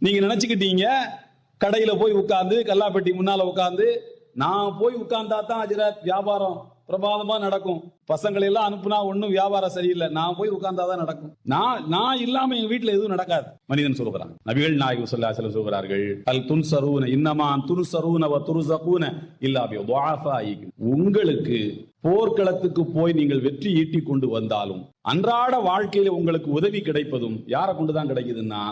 நீங்க நினைச்சுக்கிட்டீங்க கடையில போய் உட்கார்ந்து கல்லாப்பெட்டி முன்னால உட்கார்ந்து நான் போய் உட்கார்ந்தா தான் ஹஜ்ரத் வியாபாரம் பிரபாதமா நடக்கும். பசங்களை எல்லாம் அனுப்புனா ஒண்ணும் வியாபாரம் சரியில்லை, நான் போய் உட்கார்ந்தாதான் நடக்கும். நான் இல்லாம எங்க வீட்டுல எதுவும் நடக்காது. மனிதன் சொல்லுகிறான். நபிகள் நாயகம் ஸல்லல்லாஹு அலைஹி வஸல்லம் சொல்கிறார்கள், அல் துன்சரூன இன்னமா துன்சரூன வ துர்ஸகூன இல்லா பி துஆஃபாயிக்கும். உங்களுக்கு போர்க்களத்துக்கு போய் நீங்கள் வெற்றி ஈட்டி கொண்டு வந்தாலும் அன்றாட வாழ்க்கையில உங்களுக்கு உதவி கிடைப்பதும் யாரை கொண்டுதான் கிடைக்குதுன்னா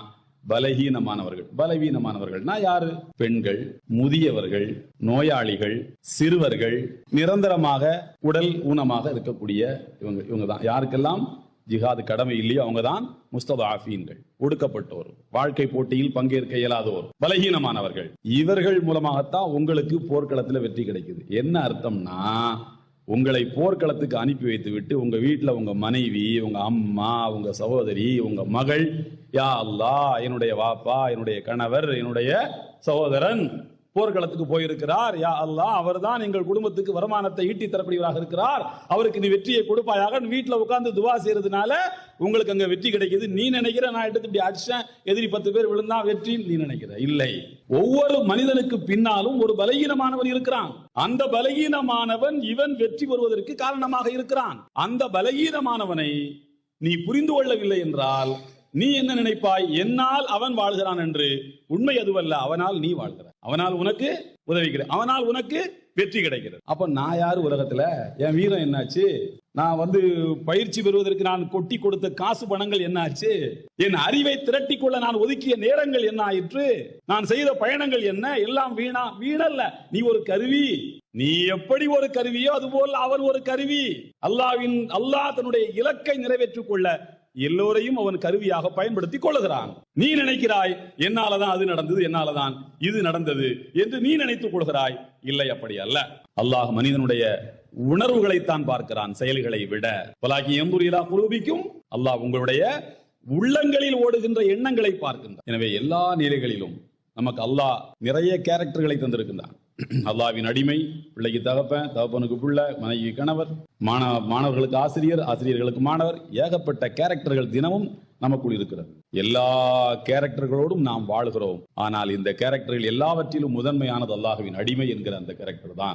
பலவீனமானவர்கள்னா யாரு? பெண்கள், முதியவர்கள், நோயாளிகள், சிறுவர்கள், நிரந்தரமாக உடல் ஊனமாக இருக்கக்கூடிய இவங்க தான். யாருக்கெல்லாம் ஜிஹாது கடமை இல்லையோ அவங்க தான் முஸ்ததாஃபீன்கள், ஒடுக்கப்பட்டோர், வாழ்க்கை போட்டியில் பங்கேற்க இயலாதோர், பலகீனமானவர்கள். இவர்கள் மூலமாகத்தான் உங்களுக்கு போர்க்களத்தில் வெற்றி கிடைக்குது. என்ன அர்த்தம்னா, உங்களை போர்க்களத்துக்கு அனுப்பி வைத்து விட்டு உங்க வீட்டுல உங்க மனைவி, உங்க அம்மா, உங்க சகோதரி, உங்க மகள், யா அல்லாஹ் என்னுடைய வாப்பா, என்னுடைய கணவர், என்னுடைய சகோதரன் போர்க்களத்துக்கு போயிருக்கிறார், யா அல்லாஹ் அவர் தான் எங்கள் குடும்பத்துக்கு வருமானத்தை ஈட்டி தரக்கூடியவராக இருக்கிறார், அவருக்கு நீ வெற்றியை கொடுப்பாயாக வீட்டுல உட்கார்ந்து துவா செய்யறதுனால உங்களுக்கு அங்க வெற்றி கிடைக்குது. நீ நினைக்கிற நான் எடுத்து இப்படி அடிச்சேன், எதிரி 10 பேர் விழுந்தா வெற்றி நீ நினைக்கிற? இல்லை. ஒவ்வொரு மனிதனுக்கு பின்னாலும் ஒரு பலகீனமானவன் இருக்கிறான். அந்த பலகீனமானவன் இவன் வெற்றி பெறுவதற்கு காரணமாக இருக்கிறான். அந்த பலகீனமானவனை நீ புரிந்து கொள்ளவில்லை என்றால் நீ என்ன நினைப்பாய்? என்னால் அவன் வாழ்கிறான் என்று. உண்மை அதுவல்ல, அவனால் நீ வாழ்கிறாய், அவனால் உனக்கு உதவிக்கிற, அவனால் உனக்கு வெற்றி கிடைக்கிறது. அப்ப நான் யாரு உலகத்துல? என் வீரம் என்னாச்சு? நான் பயிற்சி பெறுவதற்கு நான் கொட்டி கொடுத்த காசு பணங்கள் என்னாச்சு? என் அறிவை திரட்டி கொள்ள நான் ஒதுக்கிய நேரங்கள் என்ன ஆயிற்று? நான் செய்த பயணங்கள் என்ன? எல்லாம் வீணல்ல. நீ ஒரு கருவி. நீ எப்படி ஒரு கருவியோ அதுபோல் அவன் ஒரு கருவி. அல்லாஹ் தன்னுடைய இலக்கை நிறைவேற்றிக் கொள்ள எல்லோரையும் அவன் கருவியாக பயன்படுத்தி கொள்ளுகிறான். நீ நினைக்கிறாய் என்னாலதான் அது நடந்தது, என்னாலதான் இது நடந்தது என்று நீ நினைத்துக் கொள்கிறாய். இல்லை, அப்படி அல்ல. அல்லாஹ் மனிதனுடைய உணர்வுகளைத்தான் பார்க்கிறான், செயல்களை விட. வலாக்கி யன்துரு இலா குலூபிக்கும். அல்லாஹ் உங்களுடைய உள்ளங்களில் ஓடுகின்ற எண்ணங்களை பார்க்கின்றான். எனவே எல்லா நிலைகளிலும் நமக்கு அல்லாஹ் நிறைய கேரக்டர்களை தந்திருக்கின்றான். அல்லாஹ்வின் அடிமை, பிள்ளைக்கு தகப்பன், தகப்பனுக்கு பிள்ளை, மனைவி கணவர், மாணவர்களுக்கு ஆசிரியர், ஆசிரியர்களுக்கு மாணவர், ஏகப்பட்ட கேரக்டர்கள் தினமும் நமக்குள் இருக்கிறது. எல்லா கேரக்டர்களோடும் நாம் வாழ்கிறோம். ஆனால் இந்த கேரக்டர்கள் எல்லாவற்றிலும் முதன்மையானது அல்லாஹ்வின் அடிமை என்கிற அந்த கேரக்டர் தான்.